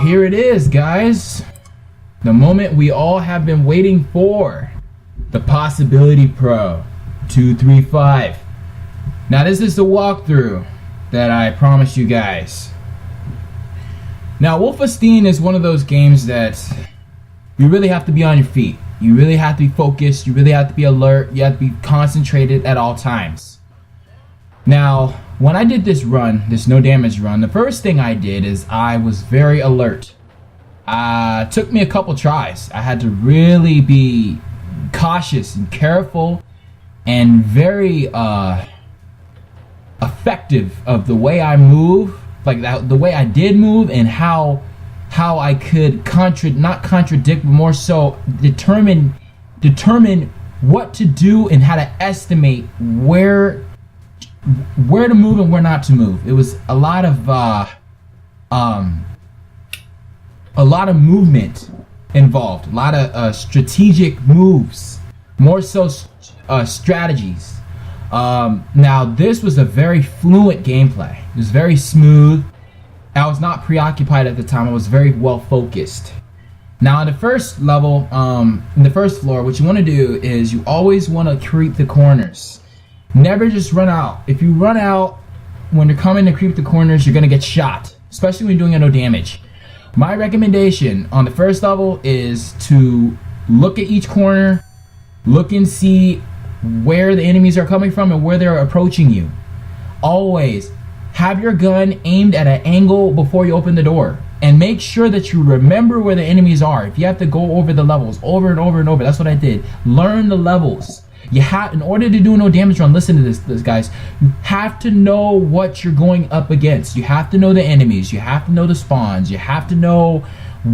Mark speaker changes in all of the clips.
Speaker 1: here it is, guys. The moment we all have been waiting for. The Possibility Pro 235. Now this is the walkthrough that I promised you guys. Now Wolfenstein is one of those games that you really have to be on your feet. You really have to be focused. You really have to be alert. You have to be concentrated at all times. Now, when I did this run, this no damage run, the first thing I did is I was very alert. It took me a couple tries. I had to really be cautious and careful and very effective of the way I move, like that, the way I did move, and how I could not contradict, but more so determine what to do and how to estimate where to move and where not to move. It was a lot of movement involved, a lot of strategic moves, more so strategies. Now this was a very fluent gameplay. It was very smooth. I was not preoccupied at the time. I was very well focused. Now in the first level, in the first floor, what you want to do is you always want to creep the corners. Never just run out. If you run out when you're coming to creep the corners, you're gonna get shot, especially when you're doing no damage. My recommendation on the first level is to look at each corner, look and see where the enemies are coming from and where they're approaching you. Always have your gun aimed at an angle before you open the door, and make sure that you remember where the enemies are. If you have to go over the levels over and over and over, that's what I did. Learn the levels. You have, in order to do no damage run, listen to this guys, you have to know what you're going up against. You have to know the enemies, you have to know the spawns, you have to know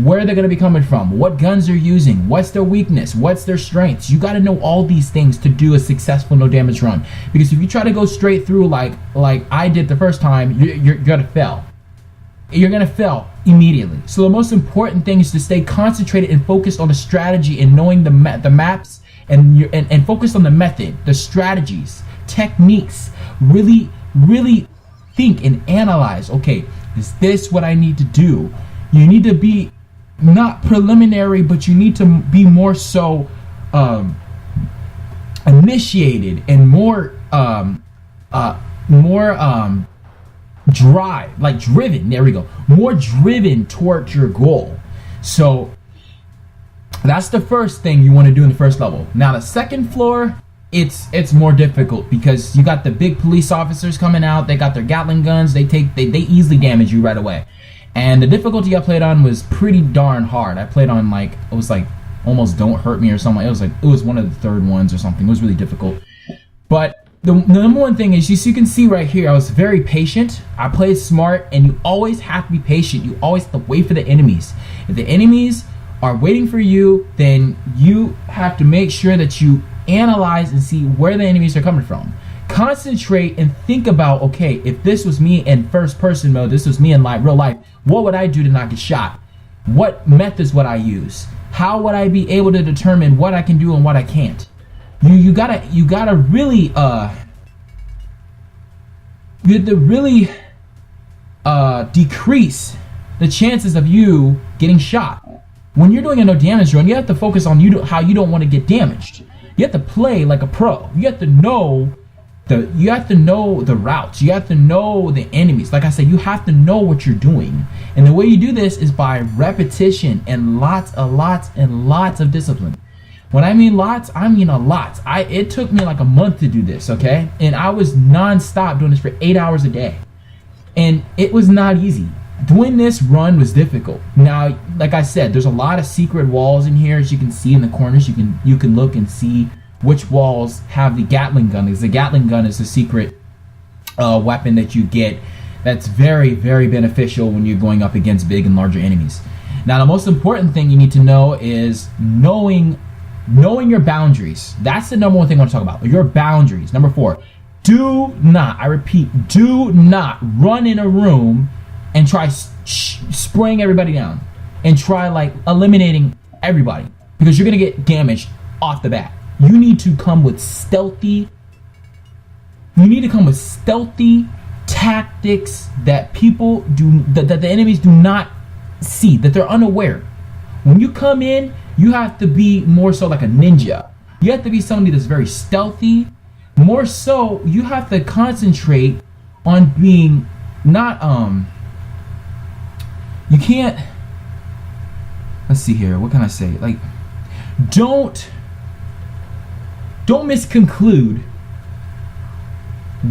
Speaker 1: where they're going to be coming from, what guns they're using, what's their weakness, what's their strengths. You got to know all these things to do a successful no damage run. Because if you try to go straight through like I did the first time, you're going to fail. You're going to fail immediately. So the most important thing is to stay concentrated and focused on the strategy and knowing the maps, and focus on the method, the strategies, techniques. Really think and analyze. Okay, is this what I need to do? You need to be not preliminary, but you need to be more so initiated and more driven. There we go. More driven towards your goal. So that's the first thing you want to do in the first level. Now the second floor, it's more difficult because you got the big police officers coming out. They got their Gatling guns. They easily damage you right away. And the difficulty I played on was pretty darn hard. I played on it was like almost Don't Hurt Me or something. It was one of the third ones or something. It was really difficult. But the number one thing is, you can see right here, I was very patient. I played smart, and you always have to be patient. You always have to wait for the enemies. If the enemies are waiting for you, then you have to make sure that you analyze and see where the enemies are coming from. Concentrate and think about, okay, if this was me in first person mode, this was me in real life, what would I do to not get shot? What methods would I use? How would I be able to determine what I can do and what I can't? You gotta really decrease the chances of you getting shot. When you're doing a no damage run, you have to focus on how you don't want to get damaged. You have to play like a pro. You have to know the routes. You have to know the enemies. Like I said, you have to know what you're doing. And the way you do this is by repetition and lots of discipline. When I mean lots, I mean a lot. It took me like a month to do this, okay? And I was non-stop doing this for 8 hours a day. And it was not easy. Doing this run was difficult. Now, like I said, there's a lot of secret walls in here. As you can see in the corners, you can look and see which walls have the Gatling gun, because the Gatling gun is a secret weapon that you get that's very, very beneficial when you're going up against big and larger enemies. Now, the most important thing you need to know is knowing your boundaries. That's the number one thing I want to talk about. Your boundaries. Number 4, do not, I repeat, do not run in a room and try spraying everybody down and try eliminating everybody, because you're gonna get damaged off the bat. You need to come with stealthy tactics that the enemies do not see, that they're unaware. When you come in, you have to be more so like a ninja. You have to be somebody that's very stealthy. More so, you have to concentrate on being not, you can't, let's see here, what can I say? Like, don't misconclude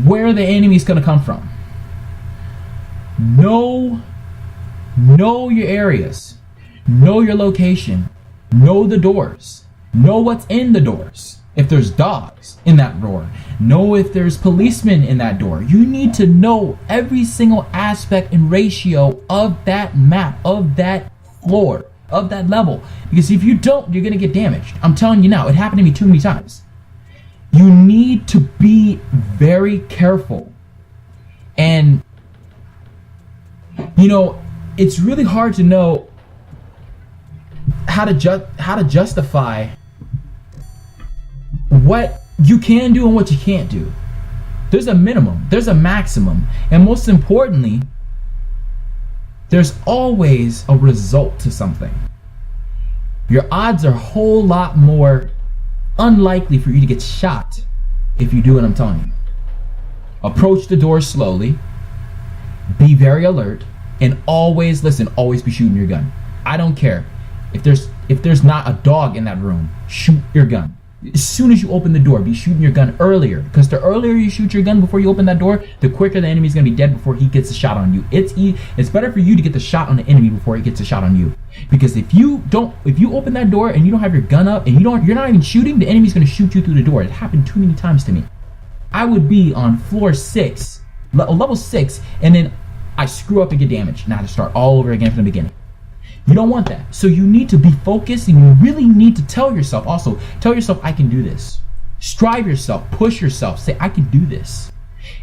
Speaker 1: where the enemy is going to come from. Know your areas. Know your location. Know the doors. Know what's in the doors. If there's dogs in that door. Know if there's policemen in that door. You need to know every single aspect and ratio of that map, of that floor, of that level. Because if you don't, you're going to get damaged. I'm telling you now, it happened to me too many times. You need to be very careful. And, you know, it's really hard to know how to justify what you can do and what you can't do. There's a minimum, there's a maximum, and most importantly, there's always a result to something. Your odds are a whole lot more unlikely for you to get shot if you do what I'm telling you. Approach the door slowly, be very alert, and always listen, always be shooting your gun. I don't care if there's not a dog in that room, shoot your gun. As soon as you open the door, be shooting your gun earlier, because the earlier you shoot your gun before you open that door, the quicker the enemy's gonna be dead before he gets a shot on you. It's better for you to get the shot on the enemy before he gets a shot on you, because if you open that door and you don't have your gun up and you're not even shooting, the enemy's gonna shoot you through the door. It happened too many times to me. I would be on floor 6, level 6, and then I screw up and get damaged, and I have to start all over again from the beginning. You don't want that. So you need to be focused, and you really need to tell yourself, I can do this. Strive yourself, push yourself, say, I can do this.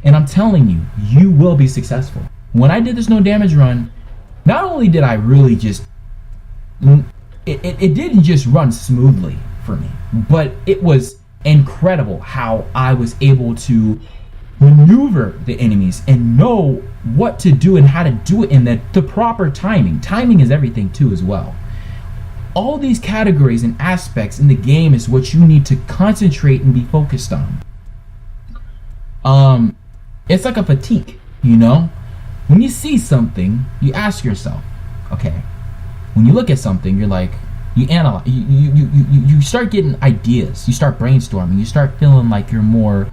Speaker 1: And I'm telling you, you will be successful. When I did this no damage run, not only did I really just, it didn't just run smoothly for me, but it was incredible how I was able to maneuver the enemies and know what to do and how to do it in the proper timing. Timing is everything too as well. All these categories and aspects in the game is what you need to concentrate and be focused on. It's like a fatigue, you know? When you see something, you ask yourself, okay, when you look at something, you're like, you analyze, you start getting ideas, you start brainstorming, you start feeling like you're more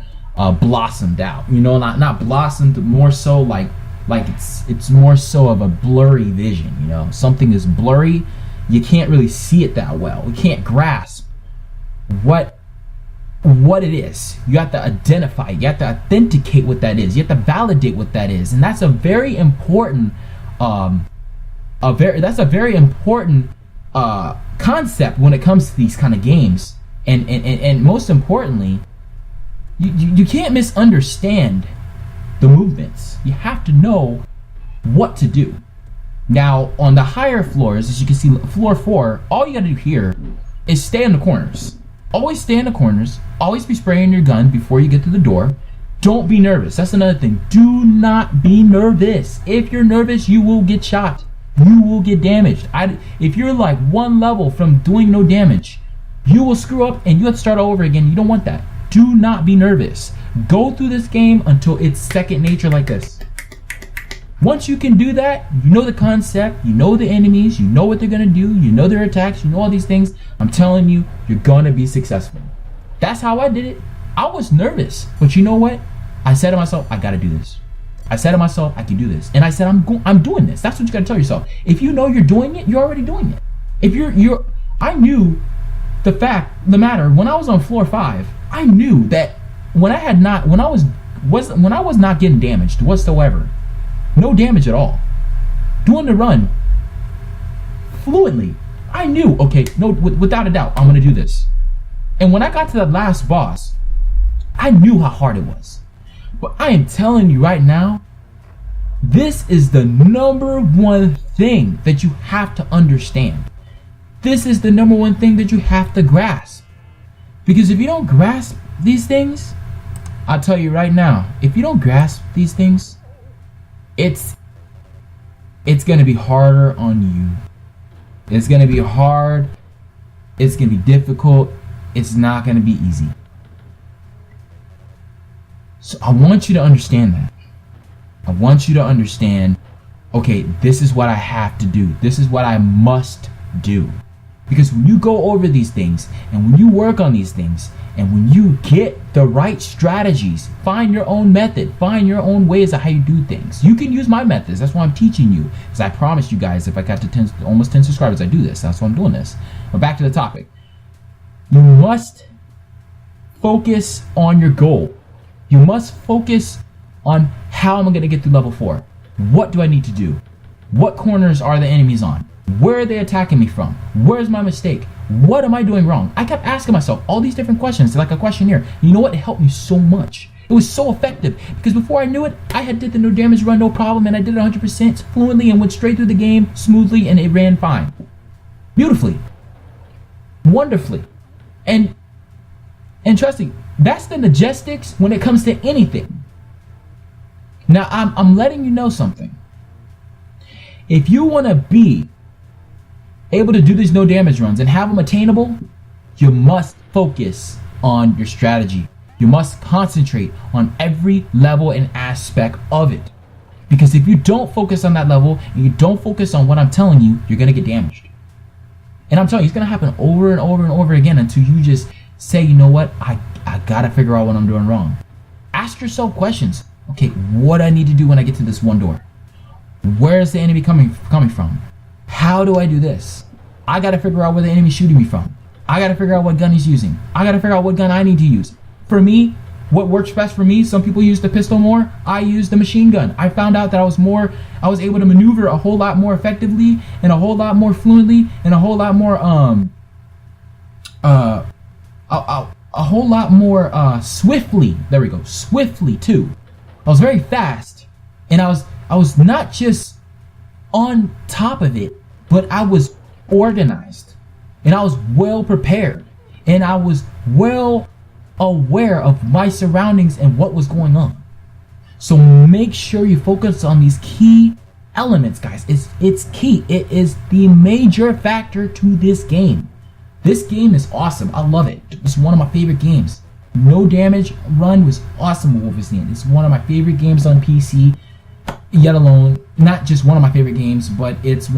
Speaker 1: blossomed out, you know, not blossomed, more so like it's more so of a blurry vision, you know. Something is blurry, you can't really see it that well, you can't grasp what it is. You have to identify, you have to authenticate what that is, you have to validate what that is, and that's a very important concept when it comes to these kind of games. And most importantly, you can't misunderstand the movements. You have to know what to do. Now, on the higher floors, as you can see, floor 4, all you gotta do here is stay in the corners. Always stay in the corners. Always be spraying your gun before you get to the door. Don't be nervous. That's another thing. Do not be nervous. If you're nervous, you will get shot. You will get damaged. If you're like one level from doing no damage, you will screw up and you have to start all over again. You don't want that. Do not be nervous. Go through this game until it's second nature like this. Once you can do that, you know the concept, you know the enemies, you know what they're gonna do, you know their attacks, you know all these things. I'm telling you, you're gonna be successful. That's how I did it. I was nervous, but you know what? I said to myself, I gotta do this. I said to myself, I can do this. And I said, I'm doing this. That's what you gotta tell yourself. If you know you're doing it, you're already doing it. If I knew the matter, when I was on floor 5, I knew that when I was not getting damaged whatsoever, no damage at all, doing the run fluently, I knew, okay, no, without a doubt, I'm gonna do this. And when I got to that last boss, I knew how hard it was. But I am telling you right now, this is the number one thing that you have to understand. This is the number one thing that you have to grasp. Because if you don't grasp these things, I'll tell you right now, if you don't grasp these things, it's going to be harder on you. It's going to be hard. It's going to be difficult. It's not going to be easy. So I want you to understand that. I want you to understand, okay, this is what I have to do. This is what I must do. Because when you go over these things, and when you work on these things, and when you get the right strategies, find your own method, find your own ways of how you do things. You can use my methods. That's why I'm teaching you. Because I promised you guys, if I got to almost 10 subscribers, I do this. That's why I'm doing this. But back to the topic. You must focus on your goal. You must focus on how am I going to get through level 4? What do I need to do? What corners are the enemies on? Where are they attacking me from? Where's my mistake? What am I doing wrong? I kept asking myself all these different questions, like a questionnaire. You know what? It helped me so much. It was so effective because before I knew it, I had did the no damage run, no problem, and I did it 100% fluently and went straight through the game smoothly, and it ran fine. Beautifully. Wonderfully. And trust me, that's the logistics when it comes to anything. Now, I'm letting you know something. If you want to be able to do these no damage runs and have them attainable, you must focus on your strategy. You must concentrate on every level and aspect of it. Because if you don't focus on that level and you don't focus on what I'm telling you, you're going to get damaged. And I'm telling you, it's going to happen over and over and over again until you just say, you know what, I got to figure out what I'm doing wrong. Ask yourself questions. Okay, what do I need to do when I get to this one door? Where is the enemy coming from? How do I do this? I got to figure out where the enemy's shooting me from. I got to figure out what gun he's using. I got to figure out what gun I need to use. For me, what works best for me, some people use the pistol more. I use the machine gun. I found out that I was able to maneuver a whole lot more effectively and a whole lot more fluently and a whole lot more a whole lot more swiftly. There we go. Swiftly too. I was very fast, and I was not just on top of it, but I was organized, and I was well prepared, and I was well aware of my surroundings and what was going on. So make sure you focus on these key elements, guys. It's key. It is the major factor to this game. This game is awesome. I love it. It's one of my favorite games. No Damage Run was awesome with Wolfenstein. It's one of my favorite games on PC, yet alone, not just one of my favorite games, but was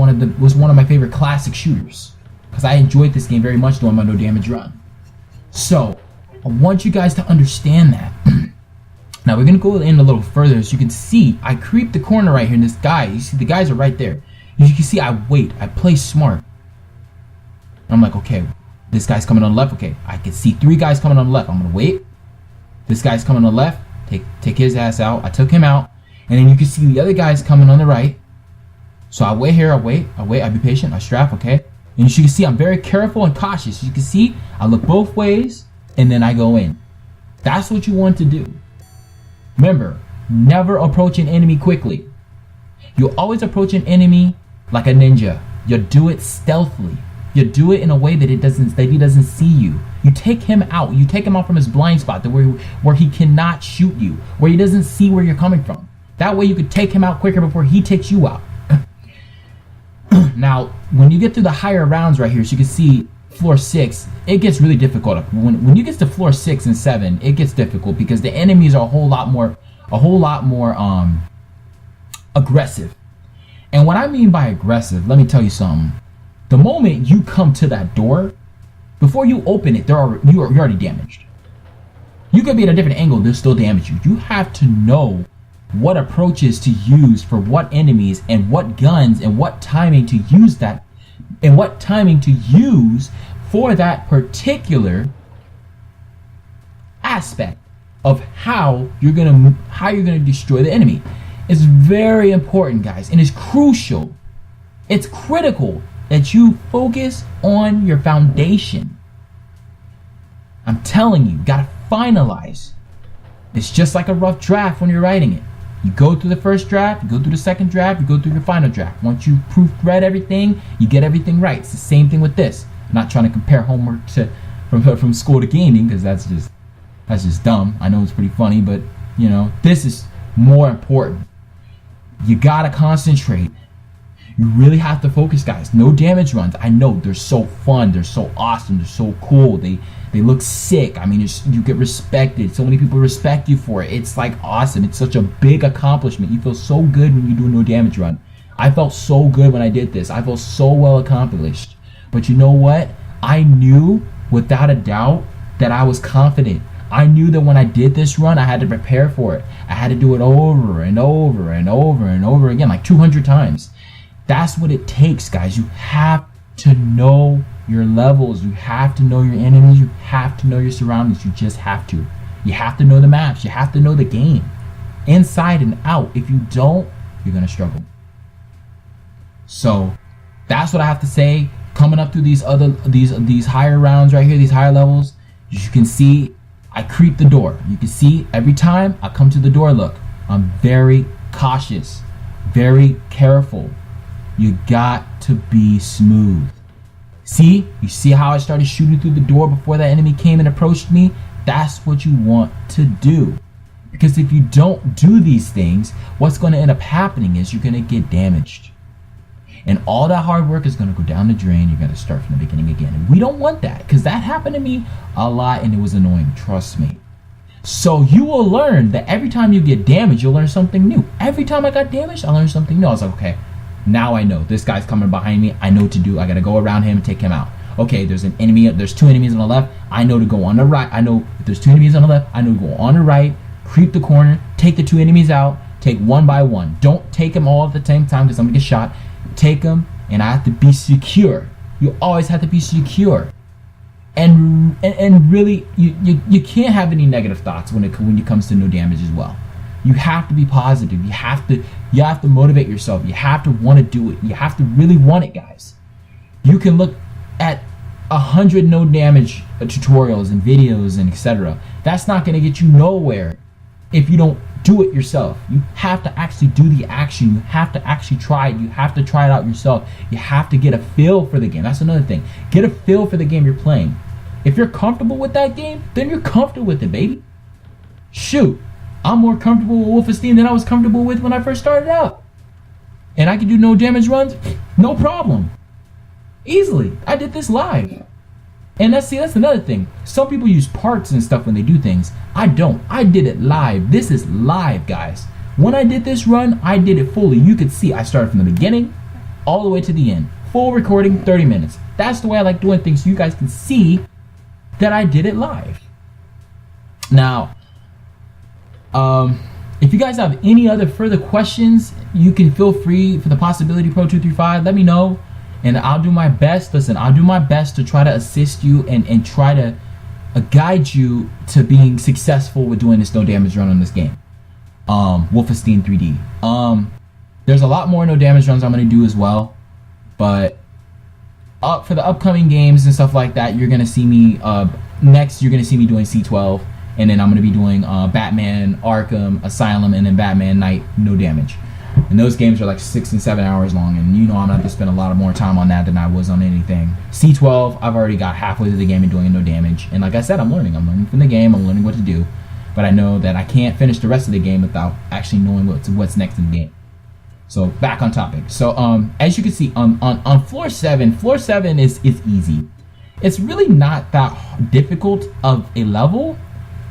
Speaker 1: one of my favorite classic shooters. Because I enjoyed this game very much doing my No Damage Run. So, I want you guys to understand that. Now, we're going to go in a little further. As you can see, I creep the corner right here, and this guy, you see the guys are right there. As you can see, I wait. I play smart. I'm like, okay, this guy's coming on the left. Okay, I can see 3 guys coming on the left. I'm going to wait. This guy's coming on the left. Take his ass out. I took him out. And then you can see the other guys coming on the right. So I wait here. I wait. I be patient. I strap, okay? And as you can see, I'm very careful and cautious. You can see, I look both ways, and then I go in. That's what you want to do. Remember, never approach an enemy quickly. You always approach an enemy like a ninja. You do it stealthily. You do it in a way that he doesn't see you. You take him out. You take him out from his blind spot to where he cannot shoot you, where he doesn't see where you're coming from. That way you could take him out quicker before he takes you out. Now, when you get to the higher rounds right here, as you can see, floor 6, it gets really difficult. When you get to floor 6 and 7, it gets difficult because the enemies are a whole lot more aggressive. And what I mean by aggressive, let me tell you something. The moment you come to that door, before you open it, you're already damaged. You could be at a different angle, they'll still damage you. You have to know what approaches to use for what enemies and what guns and what timing to use that and what timing to use for that particular aspect of how you're gonna destroy the enemy. It's very important, guys, and it's crucial. It's critical that you focus on your foundation. I'm telling you, gotta finalize. It's just like a rough draft when you're writing it. You go through the first draft, you go through the second draft, you go through your final draft. Once you proofread everything, you get everything right. It's the same thing with this. I'm not trying to compare homework from school to gaming, because that's just dumb. I know it's pretty funny, but you know, this is more important. You gotta concentrate You really have to focus, guys. No damage runs. I know they're so fun. They're so awesome. They're so cool. They look sick. I mean, you get respected. So many people respect you for it. It's like awesome. It's such a big accomplishment. You feel so good when you do a no damage run. I felt so good when I did this. I felt so well accomplished. But you know what? I knew without a doubt that I was confident. I knew that when I did this run, I had to prepare for it. I had to do it over and over and over and over again, like 200 times. That's what it takes, guys. You have to know your levels. You have to know your enemies. You have to know your surroundings. You just have to. You have to know the maps. You have to know the game inside and out. If you don't, you're going to struggle. So that's what I have to say. Coming up through these higher rounds right here, these higher levels, you can see I creep the door. You can see every time I come to the door, look, I'm very cautious, very careful. You got to be smooth. See, you see how I started shooting through the door before that enemy came and approached me? That's what you want to do. Because if you don't do these things, what's going to end up happening is you're going to get damaged. And all that hard work is going to go down the drain. You're going to start from the beginning again. And we don't want that, because that happened to me a lot and it was annoying. Trust me. So you will learn that every time you get damaged, you'll learn something new. Every time I got damaged, I learned something new. I was like, okay, now I know. This guy's coming behind me. I know what to do. I got to go around him and take him out. Okay, there's an enemy. There's two enemies on the left. I know to go on the right. I know if there's two enemies on the left, I know to go on the right, creep the corner, take the two enemies out, take one by one. Don't take them all at the same time because I'm going to get shot. Take them, and I have to be secure. You always have to be secure, and really, you can't have any negative thoughts when it comes to no damage as well. You have to be positive. You have to motivate yourself. You have to want to do it. You have to really want it, guys. You can look at 100 no damage tutorials and videos and etc. That's not going to get you nowhere if you don't do it yourself. You have to actually do the action. You have to actually try it. You have to try it out yourself. You have to get a feel for the game. That's another thing. Get a feel for the game you're playing. If you're comfortable with that game, then you're comfortable with it, baby. Shoot, I'm more comfortable with Wolfenstein than I was comfortable with when I first started out. And I can do no damage runs, no problem. Easily. I did this live. And that's another thing. Some people use parts and stuff when they do things. I don't. I did it live. This is live, guys. When I did this run, I did it fully. You could see I started from the beginning all the way to the end. Full recording, 30 minutes. That's the way I like doing things, so you guys can see that I did it live. Now, if you guys have any other further questions, you can feel free for the Possibility Pro 235. Let me know. And I'll do my best. Listen, I'll do my best to try to assist you and try to guide you to being successful with doing this no damage run on this game. Wolfenstein 3D. There's a lot more no damage runs I'm going to do as well. But for the upcoming games and stuff like that, you're going to see me, next you're going to see me doing C12. And then I'm going to be doing Batman Arkham Asylum and then Batman Night no damage. And those games are like 6 and 7 hours long, and you know I'm going to have to spend a lot more time on that than I was on anything. C12, I've already got halfway through the game and doing no damage. And like I said, I'm learning from the game. I'm learning what to do. But I know that I can't finish the rest of the game without actually knowing what's next in the game. So back on topic. So as you can see, on floor 7 is easy. It's really not that difficult of a level.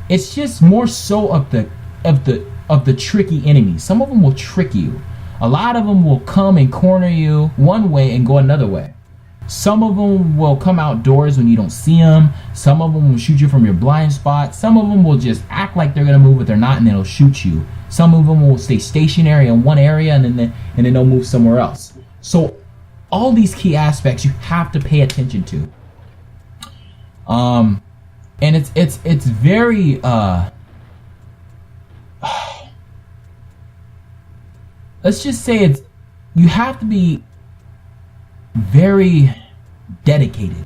Speaker 1: It's just more so of the tricky enemies. Some of them will trick you. A lot of them will come and corner you one way and go another way. Some of them will come outdoors when you don't see them. Some of them will shoot you from your blind spot. Some of them will just act like they're gonna move, but they're not, and they'll shoot you. Some of them will stay stationary in one area and then they'll move somewhere else. So all these key aspects you have to pay attention to. And it's very let's just say you have to be very dedicated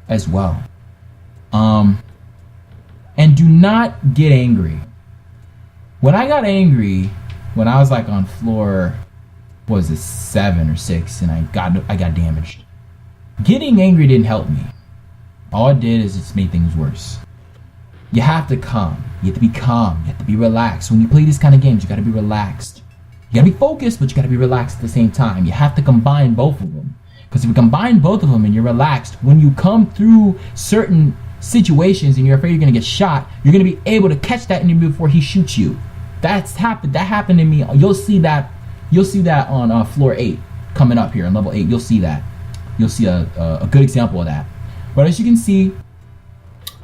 Speaker 1: as well. And do not get angry. When I got angry, when I was like on floor, what was it, 7 or 6, and I got damaged. Getting angry didn't help me. All it did is just made things worse. You have to calm. You have to be calm. You have to be relaxed. When you play these kind of games, you got to be relaxed. You gotta be focused, but you gotta be relaxed at the same time. You have to combine both of them. Because if you combine both of them and you're relaxed, when you come through certain situations and you're afraid you're gonna get shot, you're gonna be able to catch that enemy before he shoots you. That happened to me. You'll see that on floor 8 coming up here on level 8. You'll see that. You'll see a good example of that. But as you can see,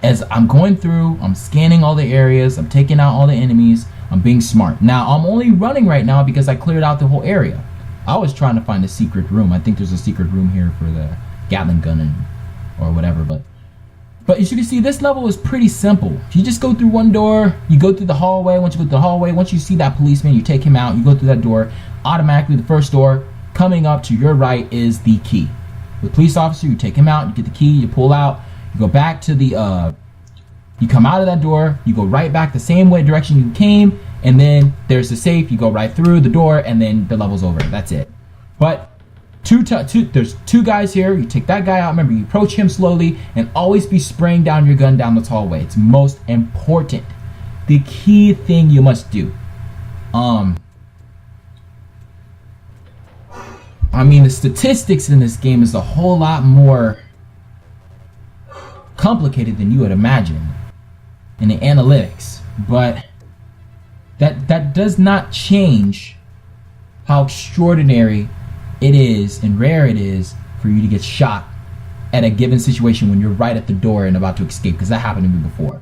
Speaker 1: as I'm going through, I'm scanning all the areas, I'm taking out all the enemies, I'm being smart. Now, I'm only running right now because I cleared out the whole area. I was trying to find a secret room. I think there's a secret room here for the Gatling gun or whatever. But as you can see, this level is pretty simple. You just go through one door, you go through the hallway. Once you go through the hallway, once you see that policeman, you take him out, you go through that door. Automatically, the first door coming up to your right is the key. The police officer, you take him out, you get the key, you pull out, you go back to the, you come out of that door, you go right back the same way direction you came, and then there's the safe, you go right through the door, and then the level's over. That's it. But there's 2 guys here, you take that guy out, remember, you approach him slowly, and always be spraying down your gun down the hallway. It's most important. The key thing you must do. I mean, the statistics in this game is a whole lot more complicated than you would imagine in the analytics, but that does not change how extraordinary it is and rare it is for you to get shot at a given situation when you're right at the door and about to escape, because that happened to me before.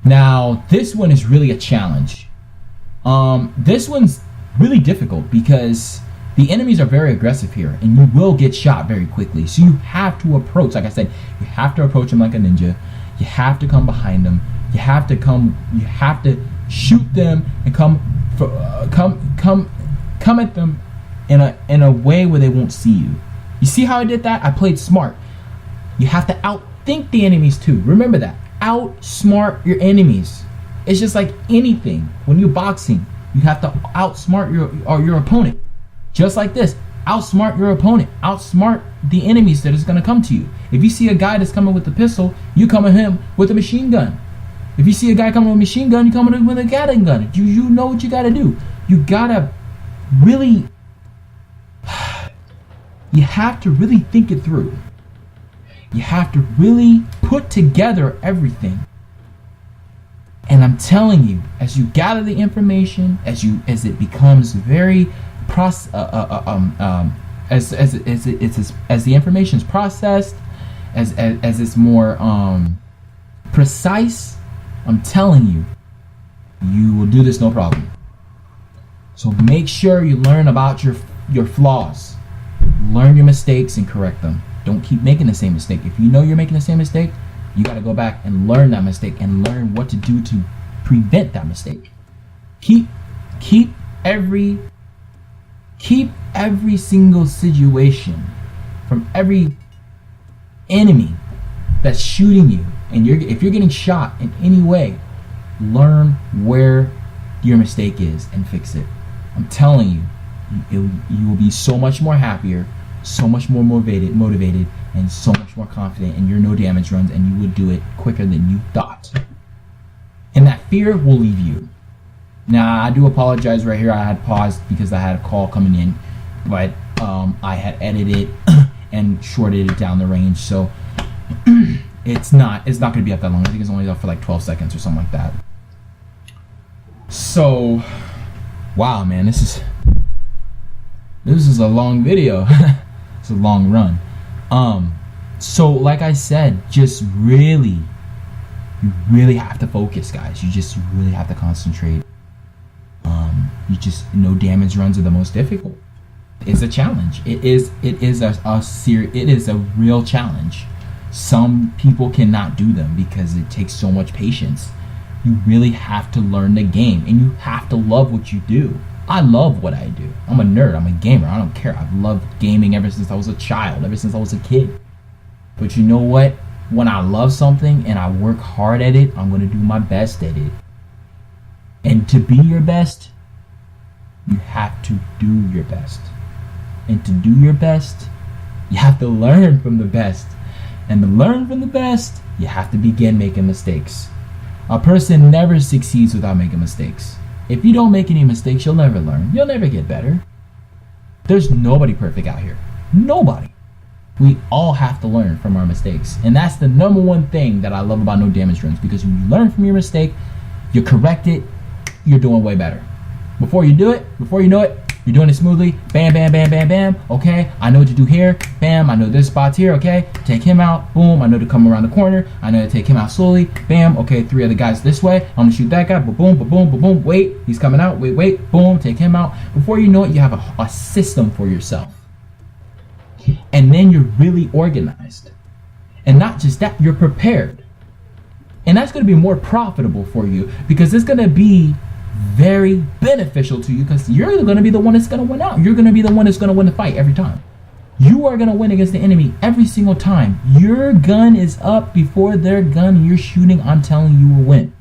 Speaker 1: Now, this one is really a challenge. This one's really difficult because the enemies are very aggressive here, and you will get shot very quickly. So you have to approach, like I said, you have to approach them like a ninja. You have to come behind them. You have to shoot them and come at them in a way where they won't see you. You see how I did that? I played smart. You have to outthink the enemies too. Remember that. Outsmart your enemies. It's just like anything. When you're boxing, you have to outsmart your opponent. Just like this, outsmart your opponent. Outsmart the enemies that is going to come to you. If you see a guy that's coming with a pistol, you come at him with a machine gun. If you see a guy coming with a machine gun, you come at him with a Gatling gun. You know what you got to do. You got to really, you have to really think it through. You have to really put together everything. And I'm telling you, as you gather the information, as it becomes very as the information is processed, as it's more precise, I'm telling you, you will do this no problem. So make sure you learn about your flaws, learn your mistakes and correct them. Don't keep making the same mistake. If you know you're making the same mistake, you got to go back and learn that mistake and learn what to do to prevent that mistake. Keep every single situation from every enemy that's shooting you, and if you're getting shot in any way, learn where your mistake is and fix it. I'm telling you, you will be so much more happier, so much more motivated, and so much more confident in your no damage runs, and you would do it quicker than you thought. And that fear will leave you. Now, I do apologize right here. I had paused because I had a call coming in, but I had edited and shorted it down the range, so it's not going to be up that long. I think it's only up for like 12 seconds or something like that. So, wow, man, this is a long video. It's a long run. So like I said, just you really have to focus, guys. You just really have to concentrate. No damage runs are the most difficult. It's a challenge. It is a real challenge. Some people cannot do them because it takes so much patience. You really have to learn the game, and you have to love what you do. I love what I do. I'm a nerd. I'm a gamer. I don't care. I've loved gaming ever since I was a child, ever since I was a kid. But you know what? When I love something and I work hard at it, I'm going to do my best at it. And to be your best, you have to do your best. And to do your best, you have to learn from the best. And to learn from the best, you have to begin making mistakes. A person never succeeds without making mistakes. If you don't make any mistakes, you'll never learn. You'll never get better. There's nobody perfect out here. Nobody. We all have to learn from our mistakes. And that's the number one thing that I love about no damage runs, because when you learn from your mistake, you correct it, you're doing way better. Before you do it, before you know it, you're doing it smoothly. Bam, bam, bam, bam, bam. Okay, I know what to do here. Bam, I know this spot's here. Okay, take him out. Boom, I know to come around the corner. I know to take him out slowly. Bam, okay, 3 other guys this way. I'm gonna shoot that guy. Boom, boom, boom, boom. Wait, he's coming out. Wait, wait. Boom, take him out. Before you know it, you have a system for yourself. And then you're really organized. And not just that, you're prepared. And that's going to be more profitable for you, because it's going to be very beneficial to you, because you're going to be the one that's going to win out. You're going to be the one that's going to win the fight every time. You are going to win against the enemy every single time. Your gun is up before their gun and you're shooting, I'm telling you, you will win.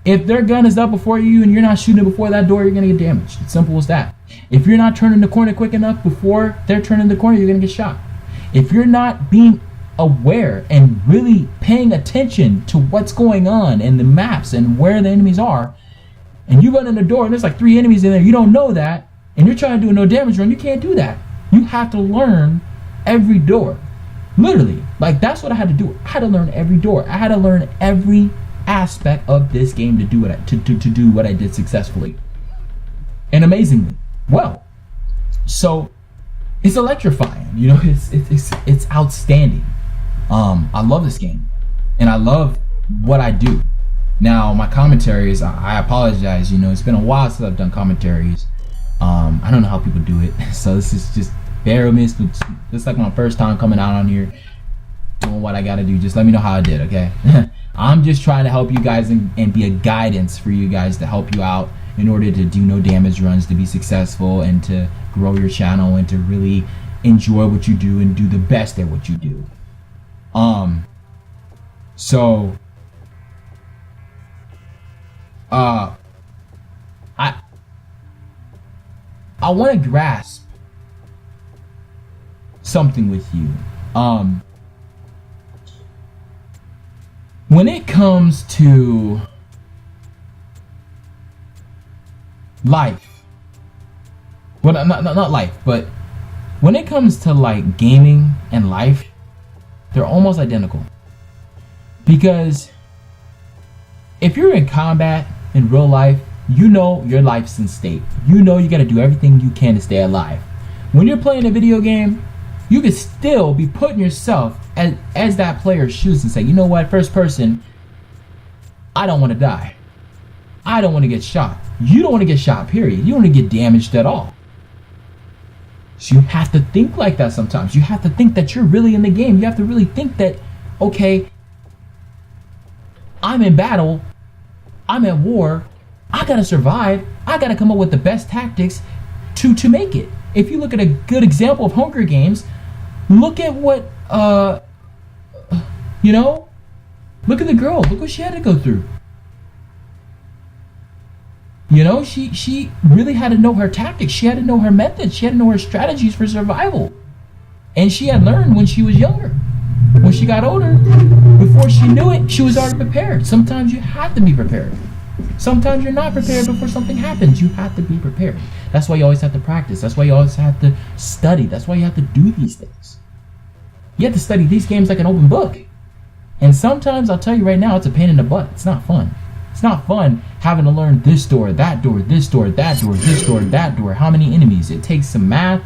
Speaker 1: If their gun is up before you and you're not shooting before that door, you're going to get damaged. It's simple as that. If you're not turning the corner quick enough before they're turning the corner, you're going to get shot. If you're not being aware and really paying attention to what's going on in the maps and where the enemies are, and you run in the door and there's like 3 enemies in there, you don't know that, and you're trying to do a no damage run, you can't do that. You have to learn every door. Literally. Like, that's what I had to do. I had to learn every door. I had to learn every aspect of this game to do what I did successfully and amazingly well. So it's electrifying, you know. It's outstanding. I love this game and I love what I do. Now my commentaries, I apologize, you know, it's been a while since I've done commentaries. I don't know how people do it, so this is just bear with me. It's like my first time coming out on here doing what I gotta do. Just let me know how I did, okay? I'm just trying to help you guys and be a guidance for you guys to help you out in order to do no damage runs, to be successful and to grow your channel and to really enjoy what you do and do the best at what you do. So I want to grasp something with you. When it comes to life, well, not life, but when it comes to like gaming and life, they're almost identical. Because if you're in combat in real life, you know your life's in stake. You know you gotta do everything you can to stay alive. When you're playing a video game, you could still be putting yourself as that player's shoes and say, you know what, first person, I don't want to die. I don't want to get shot. You don't want to get shot, period. You don't want to get damaged at all. So you have to think like that sometimes. You have to think that you're really in the game. You have to really think that, okay, I'm in battle. I'm at war. I gotta survive. I gotta come up with the best tactics to make it. If you look at a good example of Hunger Games, look at what, you know, look at the girl. Look what she had to go through. You know, she really had to know her tactics. She had to know her methods. She had to know her strategies for survival. And she had learned when she was younger. When she got older, before she knew it, she was already prepared. Sometimes you have to be prepared. Sometimes you're not prepared before something happens. You have to be prepared. That's why you always have to practice. That's why you always have to study. That's why you have to do these things. You have to study these games like an open book. And sometimes, I'll tell you right now, it's a pain in the butt. It's not fun. It's not fun having to learn this door, that door, this door, that door, this door, that door, how many enemies. It takes some math.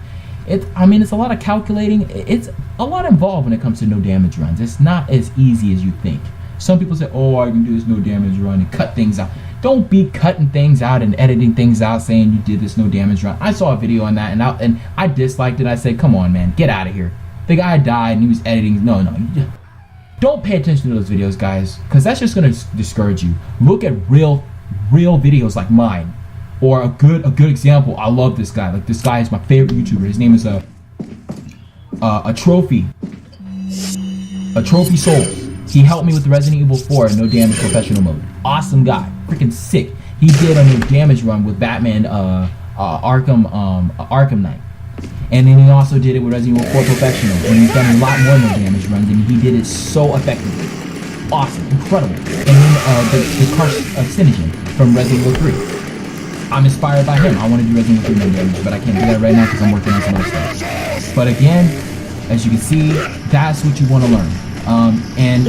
Speaker 1: It's a lot of calculating. It's a lot involved when it comes to no damage runs. It's not as easy as you think. Some people say, oh, I can do this no damage run and cut things out. Don't be cutting things out and editing things out saying you did this no damage run. I saw a video on that and I disliked it. I said, come on, man, get out of here. The guy died and he was editing. No. Don't pay attention to those videos, guys, because that's just going to discourage you. Look at real videos like mine. Or a good example. I love this guy. Like, this guy is my favorite YouTuber. His name is a Trophy Souls. He helped me with the Resident Evil 4 no damage professional mode. Awesome guy. Freaking sick. He did a no damage run with Batman Arkham Knight. And then he also did it with Resident Evil 4 professional. And he's done a lot more no damage runs and he did it so effectively. Awesome. Incredible. And then the carcinogen from Resident Evil 3. I'm inspired by him. I want to do Resident Evil 3 no damage, but I can't do that right now because I'm working on some other stuff. But again, as you can see, that's what you want to learn. And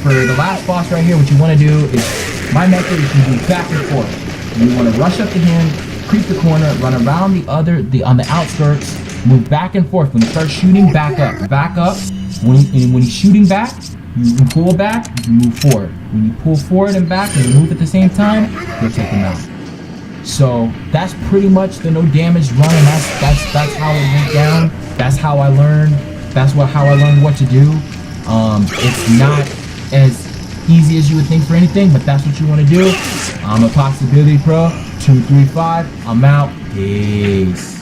Speaker 1: for the last boss right here, what you want to do is, my method is to do back and forth. You want to rush up to him, creep the corner, run around on the outskirts, move back and forth. When he starts shooting, back up. When he's shooting back, you pull back, you move forward. When you pull forward and back and you move at the same time, you'll take him out. So that's pretty much the no damage run, and that's how it went down. That's how I learned. How I learned what to do. It's not as easy as you would think for anything, but that's what you want to do. I'm a Possibility Pro 235. I'm out. Peace.